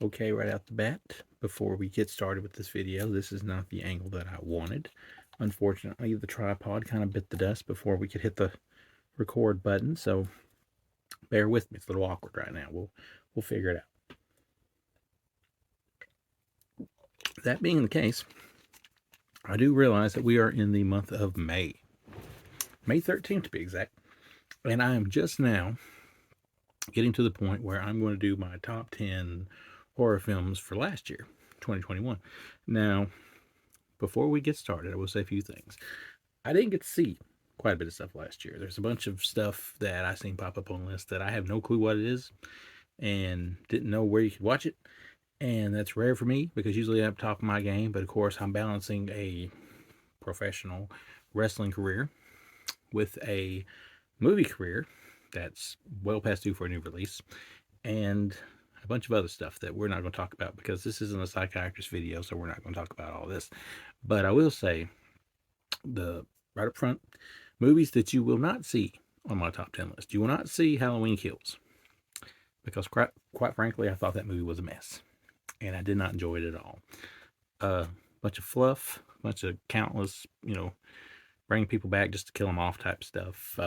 Okay, right out the bat, before we get started with this video, this is not the angle that I wanted. Unfortunately, the tripod kind of bit the dust before we could hit the record button, so bear with me. It's a little awkward right now. We'll figure it out. That being the case, I do realize that we are in the month of May. May 13th to be exact. And I am just now getting to the point where I'm going to do my top 10 horror films for last year, 2021. Now, before we get started, I will say a few things. I didn't get to see quite a bit of stuff last year. There's a bunch of stuff that I seen pop up on the list that I have no clue what it is and didn't know where you could watch it. And that's rare for me because usually I'm top of my game. But of course, I'm balancing a professional wrestling career with a movie career that's well past due for a new release and a bunch of other stuff that we're not going to talk about because this isn't a psychiatrist video, so we're not going to talk about all this. But I will say, the right up front, movies that you will not see on my top 10 list. You will not see Halloween Kills because, quite frankly, I thought that movie was a mess and I did not enjoy it at all. Bunch of fluff, bunch of countless, bring people back just to kill them off type stuff.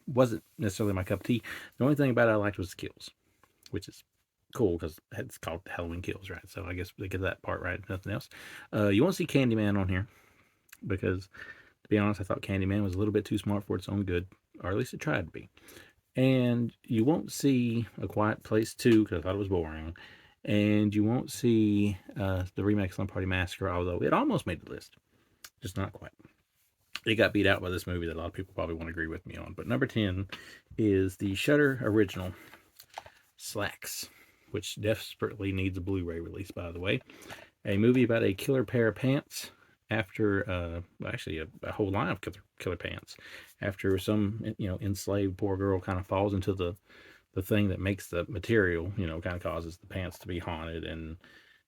Wasn't necessarily my cup of tea. The only thing about it I liked was the kills, which is cool because it's called Halloween Kills, right? So I guess they get that part right, nothing else. You won't see Candyman on here because, to be honest, I thought Candyman was a little bit too smart for its own good, or at least it tried to be. And you won't see A Quiet Place 2 because I thought it was boring. And you won't see the remake of Slum Party Massacre, although it almost made the list, just not quite. It got beat out by this movie that a lot of people probably won't agree with me on. But number 10 is the Shudder original Slacks, which desperately needs a Blu-ray release, by the way. A movie about a killer pair of pants after, actually a whole line of killer pants after some, enslaved poor girl kind of falls into the thing that makes the material, kind of causes the pants to be haunted. And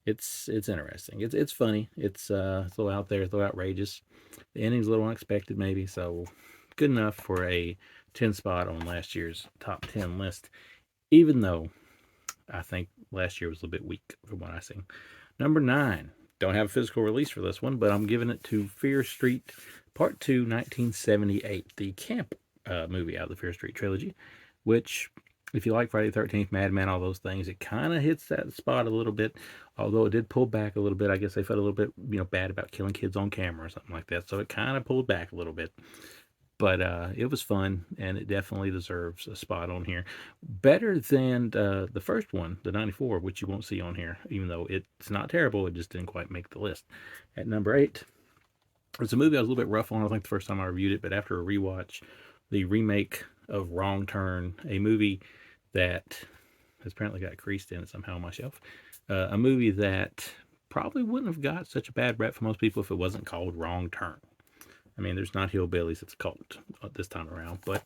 it's interesting. It's funny. It's a little out there, it's a little outrageous. The ending's a little unexpected, maybe. So good enough for a 10 spot on last year's top 10 list. Even though I think last year was a little bit weak from what I seen. Number 9. Don't have a physical release for this one, but I'm giving it to Fear Street Part 2, 1978, the camp movie out of the Fear Street trilogy, which, if you like Friday the 13th, Madman, all those things, it kind of hits that spot a little bit, although it did pull back a little bit. I guess they felt a little bit, bad about killing kids on camera or something like that, so it kind of pulled back a little bit. But it was fun, and it definitely deserves a spot on here. Better than the first one, the 94, which you won't see on here, even though it's not terrible. It just didn't quite make the list. At number 8, it's a movie I was a little bit rough on, I think, the first time I reviewed it, but after a rewatch, the remake of Wrong Turn, a movie that has apparently got creased in it somehow on my shelf. A movie that probably wouldn't have got such a bad rep for most people if it wasn't called Wrong Turn. I mean, there's not hillbillies, it's a cult this time around. But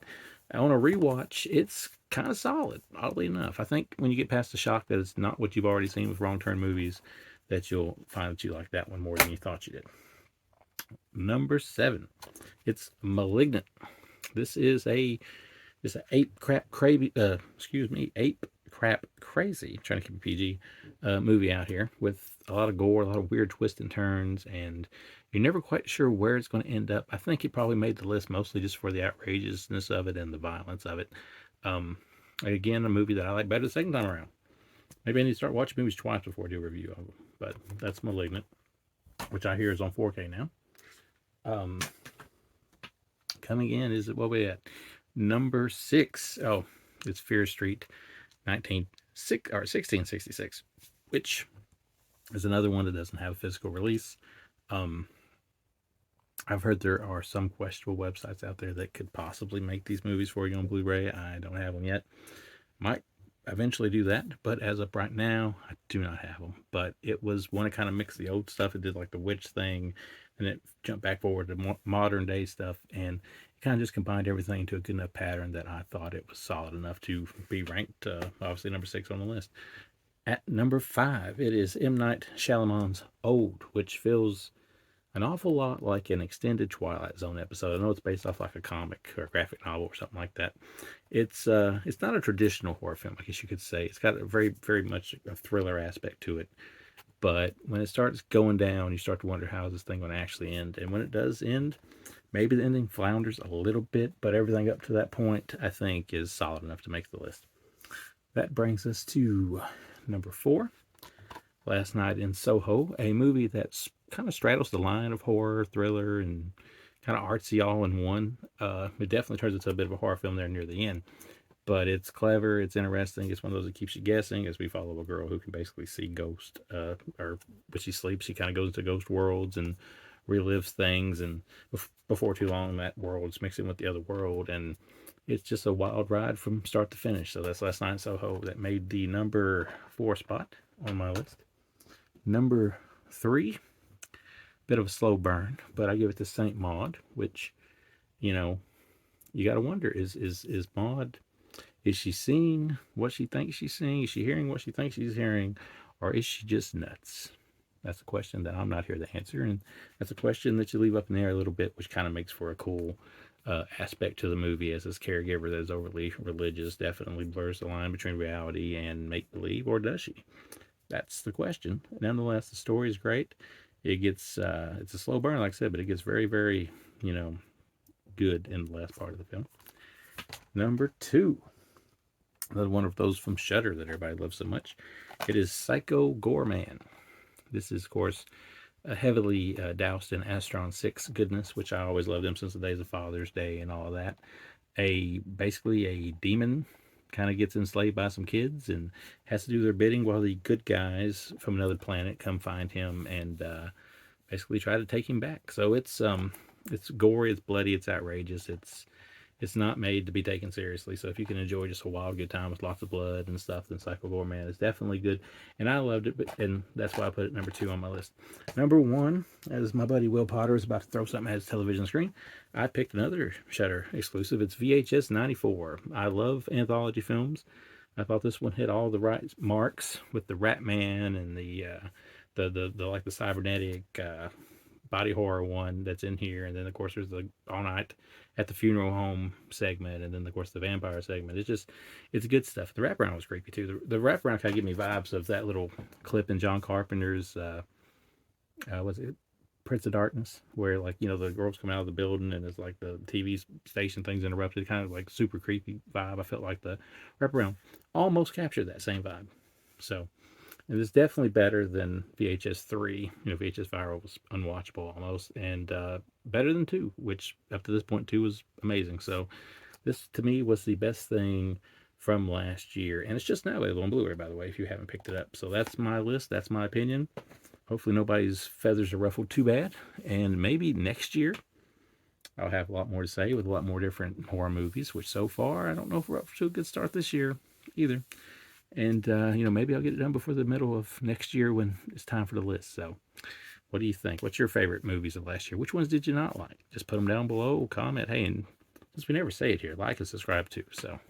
on a rewatch, it's kind of solid, oddly enough. I think when you get past the shock that it's not what you've already seen with Wrong Turn movies, that you'll find that you like that one more than you thought you did. Number 7, it's Malignant. This is it's an ape crap crazy, ape crap crazy, trying to keep it PG, movie out here with a lot of gore, a lot of weird twists and turns, and you're never quite sure where it's going to end up. I think it probably made the list mostly just for the outrageousness of it and the violence of it. Again, a movie that I like better the second time around. Maybe I need to start watching movies twice before I do a review of them. But that's Malignant, which I hear is on 4K now. Coming in is what we at? Number 6. Oh, it's Fear Street 1666, which is another one that doesn't have a physical release. I've heard there are some questionable websites out there that could possibly make these movies for you on Blu-ray. I don't have them yet. Might eventually do that, but as of right now, I do not have them. But it was one to kind of mix the old stuff. It did like the witch thing, and it jumped back forward to modern day stuff, and it kind of just combined everything into a good enough pattern that I thought it was solid enough to be ranked, obviously number 6 on the list. At number 5, it is M. Night Shyamalan's Old, which feels an awful lot like an extended Twilight Zone episode. I know it's based off like a comic or a graphic novel or something like that. It's not a traditional horror film, I guess you could say. It's got a very much a thriller aspect to it. But when it starts going down, you start to wonder how is this thing going to actually end. And when it does end, maybe the ending flounders a little bit, but everything up to that point, I think, is solid enough to make the list. That brings us to number 4, Last Night in Soho, a movie that's kind of straddles the line of horror, thriller, and kind of artsy all in one. It definitely turns into a bit of a horror film there near the end, but it's clever, it's interesting. It's one of those that keeps you guessing as we follow a girl who can basically see ghosts, or when she sleeps, she kind of goes into ghost worlds and relives things, and before too long, that world's mixing with the other world, and it's just a wild ride from start to finish. So that's Last Night in Soho. That made the number 4 spot on my list. Number 3, bit of a slow burn, but I give it to Saint Maud, which, you know, you got to wonder, is Maud, is she seeing what she thinks she's seeing? Is she hearing what she thinks she's hearing? Or is she just nuts? That's a question that I'm not here to answer. And that's a question that you leave up in the air a little bit, which kind of makes for a cool aspect to the movie, as this caregiver that is overly religious definitely blurs the line between reality and make believe, or does she? That's the question. Nonetheless, the story is great. It gets it's a slow burn, like I said, but it gets very, good in the last part of the film. Number 2, another one of those from Shudder that everybody loves so much. It is Psycho Gourmand. This is, of course, heavily doused in Astron 6 goodness, which I always loved them since the days of Father's Day and all of that. Basically a demon kind of gets enslaved by some kids and has to do their bidding while the good guys from another planet come find him and basically try to take him back. So it's gory, it's bloody, it's outrageous, it's not made to be taken seriously. So if you can enjoy just a wild good time with lots of blood and stuff, then Psycho Gourmand is definitely good. And I loved it, and that's why I put it number 2 on my list. Number 1, as my buddy Will Potter is about to throw something at his television screen, I picked another Shudder exclusive. It's VHS 94. I love anthology films. I thought this one hit all the right marks with the Rat Man and the like the cybernetic body horror one that's in here, and then of course there's the All Night at the Funeral Home segment, and then of course the vampire segment. It's good stuff. The wraparound was creepy too. The wraparound kind of gave me vibes of that little clip in John Carpenter's was it Prince of Darkness, where like the girls come out of the building and it's like the TV station thing's interrupted, kind of like super creepy vibe. I felt like the wraparound almost captured that same vibe. So it is definitely better than VHS 3. VHS Viral was unwatchable almost, and better than 2, which up to this point 2 was amazing. So this to me was the best thing from last year, and it's just now available on Blu-ray, by the way, if you haven't picked it up. So that's my list. That's my opinion. Hopefully nobody's feathers are ruffled too bad, and maybe next year I'll have a lot more to say with a lot more different horror movies, which so far I don't know if we're up to a good start this year either. And, maybe I'll get it done before the middle of next year when it's time for the list. So what do you think? What's your favorite movies of last year? Which ones did you not like? Just put them down below, comment. Hey, and since we never say it here, like and subscribe too. So